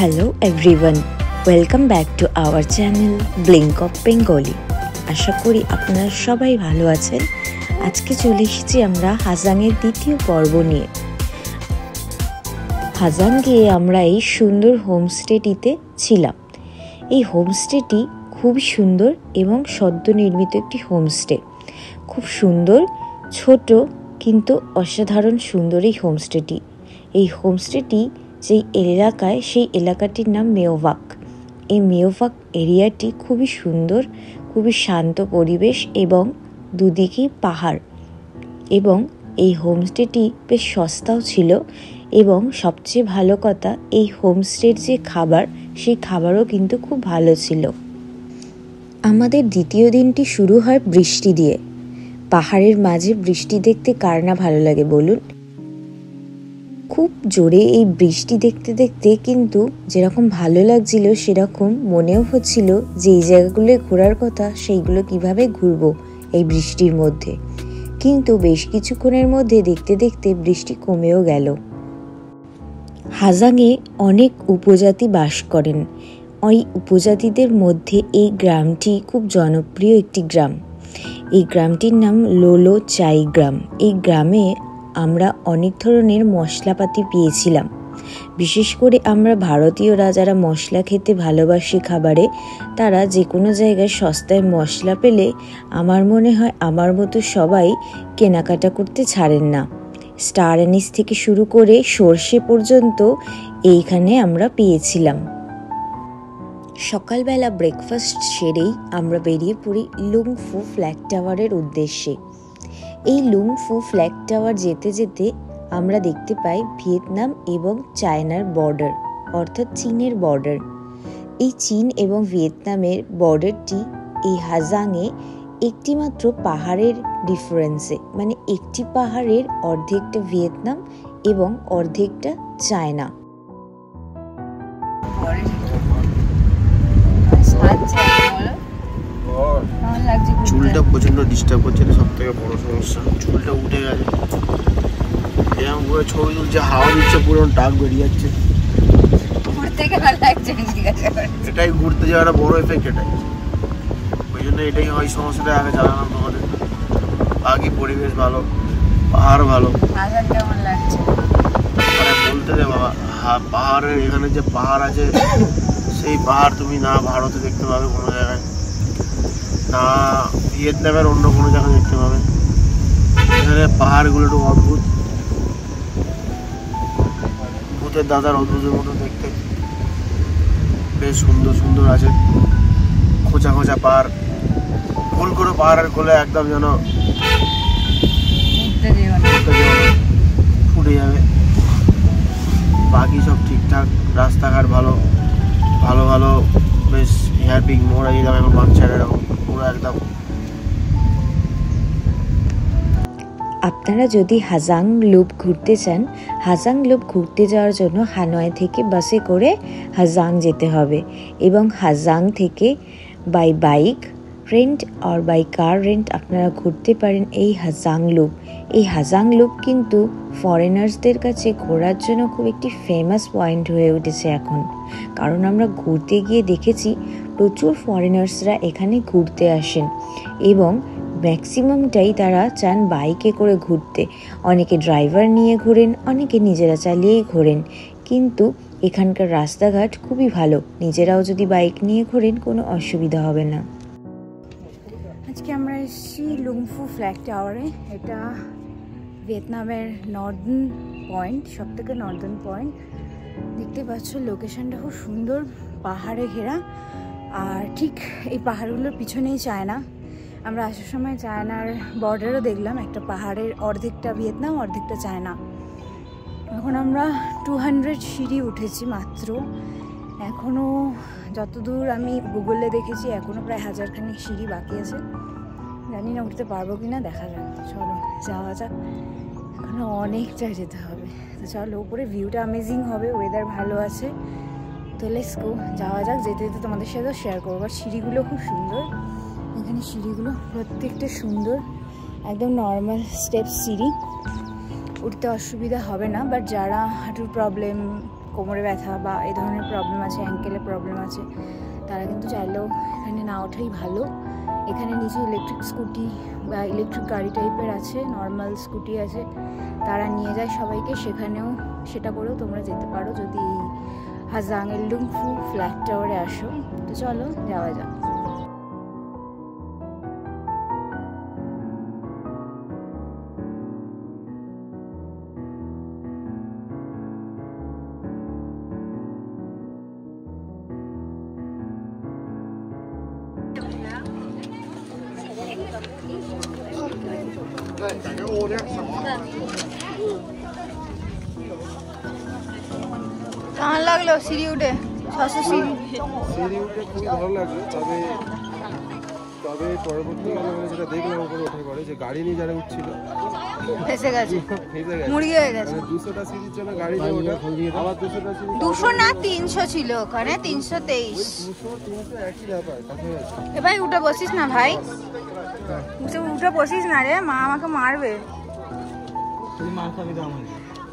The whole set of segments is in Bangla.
Hello everyone, welcome back to our channel Blink of Bengali. আশা করি আপনারা সবাই ভালো আছেন। আজকে চলে এসেছি আমরা হাজাংয়ের দ্বিতীয় পর্ব নিয়ে। হাজাং গিয়ে আমরা এই সুন্দর হোমস্টেটিতে ছিলাম। এই হোমস্টেটি খুব সুন্দর এবং সদ্য নির্মিত একটি হোমস্টে। খুব সুন্দর, ছোট কিন্তু অসাধারণ সুন্দর এই হোমস্টেটি। এই হোমস্টেটি যেই এলাকায়, সেই এলাকাটির নাম মেওভাক। এই মেওভাক এরিয়াটি খুবই সুন্দর, খুবই শান্ত পরিবেশ এবং দুদিকেই পাহাড়, এবং এই হোমস্টেটি বেশ সস্তাও ছিল। এবং সবচেয়ে ভালো কথা, এই হোমস্টের যে খাবার, সেই খাবারও কিন্তু খুব ভালো ছিল। আমাদের দ্বিতীয় দিনটি শুরু হয় বৃষ্টি দিয়ে। পাহাড়ের মাঝে বৃষ্টি দেখতে কার না ভালো লাগে বলুন। খুব জোরে এই বৃষ্টি দেখতে দেখতে কিন্তু যেরকম ভালো লাগছিল, সেরকম মনেও হচ্ছিল যে এই জায়গাগুলো ঘোরার কথা, সেইগুলো কিভাবে ঘুরবো এই বৃষ্টির মধ্যে। কিন্তু বেশ কিছুক্ষণের মধ্যে দেখতে দেখতে বৃষ্টি কমেও গেল। হাজাংয়ে অনেক উপজাতি বাস করেন। ওই উপজাতিদের মধ্যে এই গ্রামটি খুব জনপ্রিয় একটি গ্রাম। এই গ্রামটির নাম লোলো চাই গ্রাম। এই গ্রামে আমরা অনেক ধরনের মশলাপাতি পেয়েছিলাম। বিশেষ করে আমরা ভারতীয়রা যারা মশলা খেতে ভালোবাসি খাবারে, তারা যে কোনো জায়গায় সস্তায় মশলা পেলে আমার মনে হয় আমার মতো সবাই কেনাকাটা করতে ছাড়েন না। স্টার অ্যানিস থেকে শুরু করে সর্ষে পর্যন্ত এইখানে আমরা পেয়েছিলাম। সকালবেলা ব্রেকফাস্ট সেরেই আমরা বেরিয়ে পড়ি লুংফু ফ্ল্যাগ টাওয়ারের উদ্দেশ্যে। এই লুংফু ফ্ল্যাগ টাওয়ার যেতে যেতে আমরা দেখতে পাই ভিয়েতনাম এবং চায়নার বর্ডার, অর্থাৎ চীনের বর্ডার। এই চীন এবং ভিয়েতনামের বর্ডারটি এই হাজাংয়ে একটি মাত্র পাহাড়ের ডিফারেন্সে, মানে একটি পাহাড়ের অর্ধেকটা ভিয়েতনাম এবং অর্ধেকটা চায়না। চুলটা প্রচন্ড ডিস্টার্ব করছে, সব থেকে বড় সমস্যা। চুলটা উঠে গেছে, এরকম করে ছবি তুলছে, হাওয়া দিচ্ছে, পুরো টাক বেরিয়ে যাচ্ছে। এটাই ঘুরতে যাওয়ার বড় এফেক্ট, এটাই। ওই জন্য এটাই হয় সমস্যাটা আগে জানালাম তোমাদের। আগে পরিবেশ ভালো, পাহাড় ভালো। বলতে দে বাবা, পাহাড়ের এখানে যে পাহাড় আছে, সেই পাহাড় তুমি না ভারতে দেখতে পাবে কোনো জায়গায়, না ভিয়েতনামের অন্য কোনো জায়গায় দেখতে পাবে। এখানে পাহাড়গুলো একটু অদ্ভুত, ভূতের দাদার অদ্ভুতের মতো দেখতে। বেশ সুন্দর সুন্দর আছে, খোঁচা খোঁচা পাহাড়। ভুল করে পাহাড়ের কোলে একদম যেন ফুটে যাবে। বাকি সব ঠিকঠাক, রাস্তাঘাট ভালো, ভালো ভালো। বেশ হেয়ারপিং মোড় একদম, এখন বাচ্চারা এরকম পুরো একদম। আপনারা যদি হাজাং লুপ ঘুরতে চান, হাজাং লুপ ঘুরতে যাওয়ার জন্য হানয় থেকে বাসে করে হাজাং যেতে হবে, এবং হাজাং থেকে বাই বাইক রেন্ট আর বাই কার রেন্ট আপনারা ঘুরতে পারেন এই হাজাং লুপ। এই হাজাং লুপ কিন্তু ফরেনার্সদের কাছে ঘোরার জন্য খুব একটি ফেমাস পয়েন্ট হয়ে উঠেছে এখন। কারণ আমরা ঘুরতে গিয়ে দেখেছি প্রচুর ফরেনার্সরা এখানে ঘুরতে আসেন, এবং ম্যাক্সিমামটাই তারা চান বাইকে করে ঘুরতে। অনেকে ড্রাইভার নিয়ে ঘোরেন, অনেকে নিজেরা চালিয়েই ঘোরেন। কিন্তু এখানকার রাস্তাঘাট খুবই ভালো, নিজেরাও যদি বাইক নিয়ে ঘোরেন কোনো অসুবিধা হবে না। আজকে আমরা এসেছি লুংফু ফ্ল্যাগ টাওয়ারে। এটা ভিয়েতনামের নর্দার্ন পয়েন্ট, সব থেকে নর্দার্ন পয়েন্ট। দেখতে পাচ্ছ লোকেশনটা খুব সুন্দর, পাহাড়ে ঘেরা। আর ঠিক এই পাহাড়গুলোর পিছনেই চায়না। আমরা আসার সময় চায়নার বর্ডারও দেখলাম, একটা পাহাড়ের অর্ধেকটা ভিয়েতনাম, অর্ধেকটা চায়না। এখন আমরা 200 সিঁড়ি উঠেছি মাত্র। এখনও যতদূর আমি গুগলে দেখেছি, এখনও প্রায় 1000 খানিক সিঁড়ি বাকি আছে। জানি না উঠতে পারবো কি না, দেখা যাক। চলো যাওয়া যাক, এখনও অনেকটা যেতে হবে। তো চলো, উপরে ভিউটা অ্যামেজিং হবে, ওয়েদার ভালো আছে। তো লেটস গো, যাওয়া যাক। যেতে যেতে তোমাদের সাথেও শেয়ার করবো। আর সিঁড়িগুলো খুব সুন্দর, এখানে সিঁড়িগুলো প্রত্যেকটা সুন্দর, একদম নর্মাল স্টেপ সিঁড়ি, উঠতে অসুবিধা হবে না। বাট যারা হাঁটুর প্রবলেম, কোমরে ব্যথা বা এই ধরনের প্রবলেম আছে, অ্যাঙ্কেলে প্রবলেম আছে, তারা কিন্তু চাইলেও এখানে না ওঠাই ভালো। এখানে নিচে ইলেকট্রিক স্কুটি বা ইলেকট্রিক গাড়ি টাইপের আছে, নর্মাল স্কুটি আছে, তারা নিয়ে যায় সবাইকে, সেখানেও সেটা করেও তোমরা যেতে পারো যদি এই হাজাংয়ের লুংফু ফ্ল্যাগ টাওয়ারে আসো। তো চলো যাওয়া যাক। কেমন লাগলো সিঁড়ি উঠে? 600 সিঁড়ি উঠে খুবই ভালো লাগলো। তবে পরবর্তীকালে মানে যেটা দেখলাম উপরে ওঠার পরে যে গাড়ি নিয়ে যারা উঠছিল ফেসে গেছে, মুড়ি হয়ে গেছে। 200টা সিঁড়ির জন্য গাড়ি নিয়ে ওঠা, আবার 200টা সিঁড়ি 200 না 300 ছিল ওখানে, 323। 200 300 একই ব্যাপার, কাছাকাছি। এ ভাই উঠে বসিস না ভাই, উঠে বসিস না রে, মা আমাকে মারবে।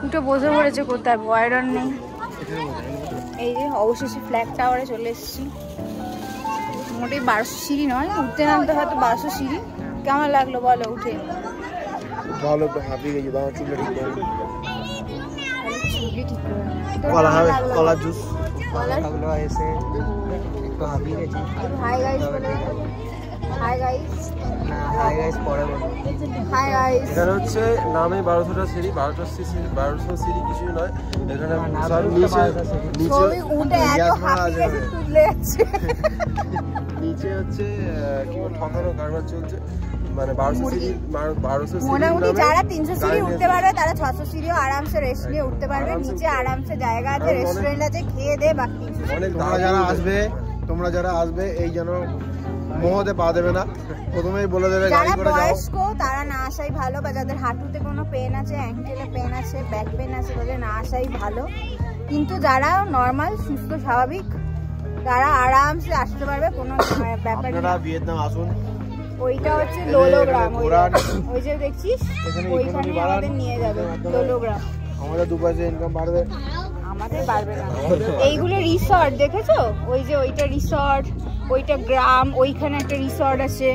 উঠে বসে পড়েছে, কোথায় বয়রন নেই। এই যে অবশেষে ফ্ল্যাগ টাওয়ারে চলে এসেছি। মোটেই 1200 সিঁড়ি নয়, উঠতে নামতে হয়তো 1200 সিঁড়ি। কেমন লাগলো বলো উঠে? ভালো, তো হাঁপিয়ে গেছি, আমার চুলে ঠিক করে চুলটি ঠিক করে কলা হবে, কলা জুস লাগলো এসে একটু হাঁপিয়ে গেছি। হাই গাইস বলে, হাই গাইস, না হাই গাইস পরে বলবো। Hi guys. এখানে হচ্ছে নামে 1200টা সিঁড়ি, 1200 সিঁড়ি কিছুই নয়। এখানে সব নিচে ছবি উঠে এত হাঁপিয়ে গেছে, তুলে যাচ্ছে। নিচে হচ্ছে কি বল ঠকানো কারবার চলছে, মানে 1200 সিঁড়ি মোটামুটি যারা 300 সিঁড়ি উঠতে পারবে তারা 600 সিঁড়িও আরামসে রেস্ট নিয়ে উঠতে পারবে। নিচে আরামসে জায়গা আছে, রেস্টুরেন্ট আছে, খেয়ে দে বাকি। তোমরা যারা আসবে এই যেন মোহতে পা দেবে না, প্রথমেই বলে দেবে গাড়ি করে যাও। বয়স্ক তারা না আসাই ভালো, বা যাদের হাঁটুতে কোনো পেন আছে, অ্যাঙ্কেলে পেন আছে, ব্যাক পেন আছে, তাদের না আসাই ভালো। কিন্তু যারা নর্মাল সুস্থ স্বাভাবিক তারা আরামসে আসতে পারবে, কোনো ব্যাপার আপনারা ভিয়েতনাম আসুন। ওইটা হচ্ছে লোলোগ্রাম, ওই যে দেখছিস ওইখানে আমাদের নিয়ে যাবে লোলোগ্রাম। আমাদের দুপাশে ইনকাম বাড়বে, আমাদের পারবে না। এইগুলো রিসর্ট দেখেছো, ওই যে ওইটা রিসর্ট, ওইটা গ্রাম, ওইখানে একটা রিসর্ট আছে।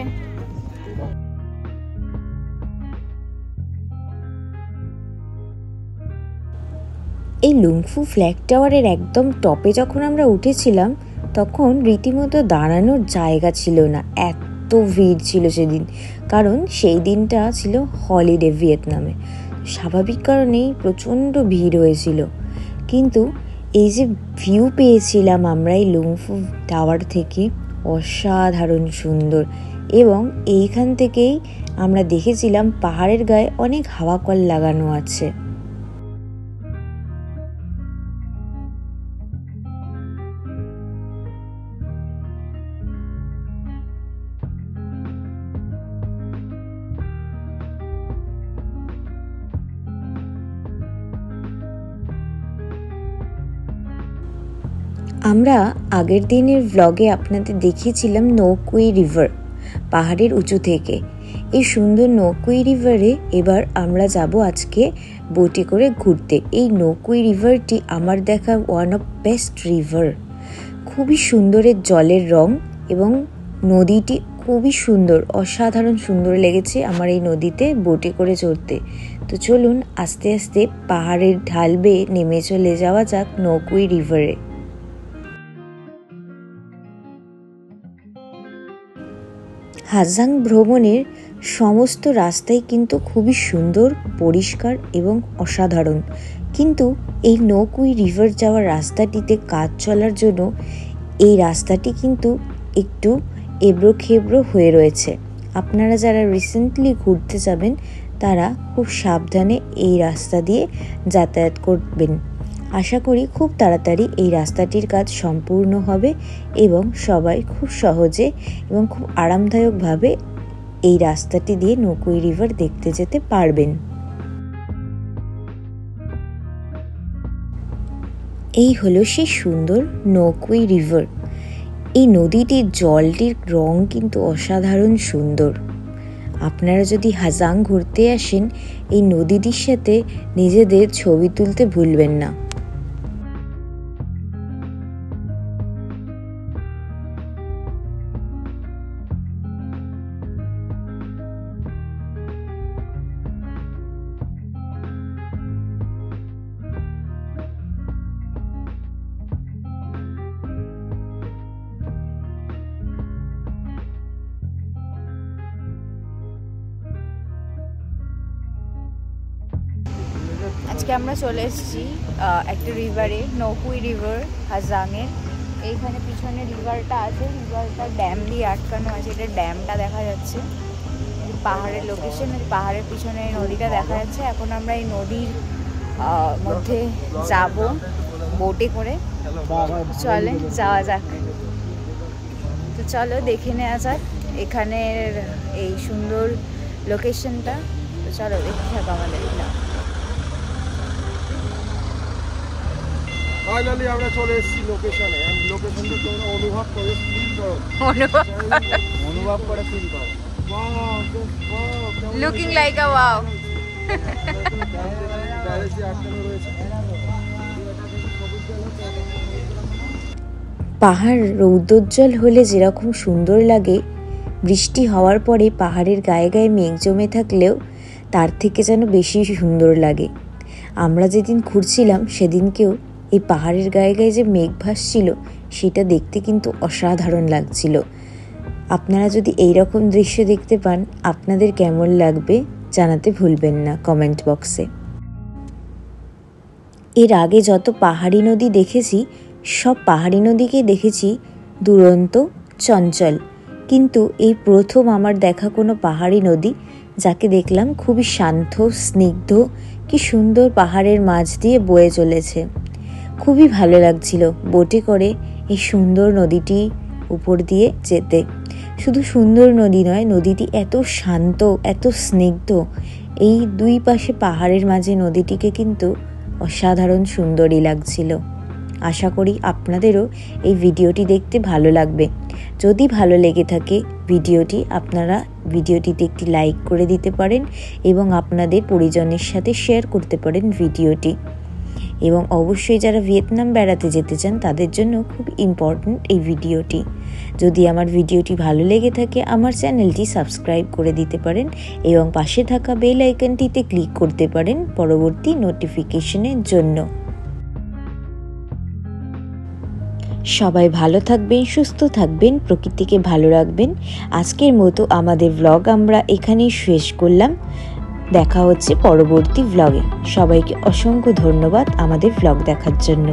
এই লুংফু ফ্ল্যাগ টাওয়ারের একদম টপে যখন আমরা উঠেছিলাম তখন রীতিমতো দাঁড়ানোর জায়গা ছিল না, এত ভিড় ছিল সেদিন। কারণ সেই দিনটা ছিল হলিডে ভিয়েতনামে, স্বাভাবিক কারণেই প্রচণ্ড ভিড় হয়েছিল। কিন্তু এই যে ভিউ পেয়েছিলাম আমরা এই লুংফু টাওয়ার থেকে, অসাধারণ সুন্দর। এবং এইখান থেকেই আমরা দেখেছিলাম পাহাড়ের গায়ে অনেক হাওয়া কল লাগানো আছে। আমরা আগের দিনের ভ্লগে আপনাদের দেখিয়েছিলাম নো কুই রিভার, পাহাড়ের উঁচু থেকে। এই সুন্দর নো কুই রিভারে এবার আমরা যাব আজকে বোটে করে ঘুরতে। এই নো কুই রিভারটি আমার দেখা ওয়ান অফ বেস্ট রিভার, খুবই সুন্দরের জলের রং এবং নদীটি খুবই সুন্দর, অসাধারণ সুন্দর লেগেছে আমার এই নদীতে বোটে করে চড়তে। তো চলুন আস্তে আস্তে পাহাড়ের ঢাল বেয়ে নেমে চলে যাওয়া যাক নো কুই রিভারে। হাজাং ভ্রমণের সমস্ত রাস্তাই কিন্তু খুবই সুন্দর, পরিষ্কার এবং অসাধারণ। কিন্তু এই নো কুই রিভার যাওয়ার রাস্তাটিতে কাজ চলার জন্য এই রাস্তাটি কিন্তু একটু এবড়ো খেবড়ো হয়ে রয়েছে। আপনারা যারা রিসেন্টলি ঘুরতে যাবেন তারা খুব সাবধানে এই রাস্তা দিয়ে যাতায়াত করবেন। আশা করি খুব তাড়াতাড়ি এই রাস্তাটির কাজ সম্পূর্ণ হবে এবং সবাই খুব সহজে এবং খুব আরামদায়কভাবে এই রাস্তাটি দিয়ে নো কুই রিভার দেখতে যেতে পারবেন। এই হলো সেই সুন্দর নো কুই রিভার। এই নদীটির জলটির রং কিন্তু অসাধারণ সুন্দর। আপনারা যদি হাজাং ঘুরতে আসেন এই নদীটির সাথে নিজেদের ছবি তুলতে ভুলবেন না। আজকে আমরা চলে এসেছি একটা রিভারে, নৌকুই রিভার হাজাংয়ের। এইখানে পিছনে রিভারটা আছে, রিভারটা ড্যাম দিয়ে আটকানো আছে, এটা ড্যামটা দেখা যাচ্ছে। পাহাড়ের লোকেশন, পাহাড়ের পিছনে নদীটা দেখা যাচ্ছে। এখন আমরা এই নদীর মধ্যে যাব বোটে করে। চলে যাওয়া যাক। তো চলো দেখে নেওয়া যাক এখানের এই সুন্দর লোকেশনটা। তো চলো দেখতে থাকো আমাদের। ফাইনালি আমরা চলে এসেছি লোকেশনে। লোকেশনটা তোমরা অনুভব করে ফিল করো, অনুভব করে ফিল করো। লুকিং লাইক আ ওয়াও। পাহাড় রৌদ্রোজ্জ্বল হলে যেরকম সুন্দর লাগে, বৃষ্টি হওয়ার পরে পাহাড়ের গায়ে গায়ে মেঘ জমে থাকলেও তার থেকে যেন বেশি সুন্দর লাগে। আমরা যেদিন ঘুরছিলাম সেদিনকেও এই পাহাড়ের গায়ে গায়ে যে মেঘ ভাসছিল সেটা দেখতে কিন্তু অসাধারণ লাগছিল। আপনারা যদি এই রকম দৃশ্য দেখতে পান আপনাদের কেমন লাগবে জানাতে ভুলবেন না কমেন্ট বক্সে। এর আগে যত পাহাড়ি নদী দেখেছি সব পাহাড়ি নদীকে দেখেছি দুরন্ত, চঞ্চল, কিন্তু এই প্রথম আমার দেখা কোনো পাহাড়ি নদী যাকে দেখলাম খুবই শান্ত, স্নিগ্ধ, কি সুন্দর পাহাড়ের মাঝ দিয়ে বয়ে চলেছে। খুবই ভালো লাগছিল বোটে করে এই সুন্দর নদীটি উপর দিয়ে যেতে। শুধু সুন্দর নদী নয়, নদীটি এত শান্ত, এত স্নিগ্ধ। এই দুই পাশে পাহাড়ের মাঝে নদীটিকে কিন্তু অসাধারণ সুন্দরই লাগছিল। আশা করি আপনাদেরও এই ভিডিওটি দেখতে ভালো লাগবে। যদি ভালো লেগে থাকে আপনারা ভিডিওটিতে একটি লাইক করে দিতে পারেন এবং আপনাদের পরিজনের সাথে শেয়ার করতে পারেন ভিডিওটি। এবং অবশ্যই যারা ভিয়েতনাম বেড়াতে যেতে চান তাদের জন্য খুব ইম্পর্ট্যান্ট এই ভিডিওটি। যদি আমার ভিডিওটি ভালো লেগে থাকে আমার চ্যানেলটি সাবস্ক্রাইব করে দিতে পারেন এবং পাশে থাকা বেল আইকনটিতে ক্লিক করতে পারেন পরবর্তী নোটিফিকেশনের জন্য। সবাই ভালো থাকবেন, সুস্থ থাকবেন, প্রকৃতিকে ভালো রাখবেন। আজকের মতো আমাদের ব্লগ আমরা এখানেই শেষ করলাম। দেখা হচ্ছে পরবর্তী ব্লগে। সবাইকে অসংখ্য ধন্যবাদ আমাদের ব্লগ দেখার জন্য।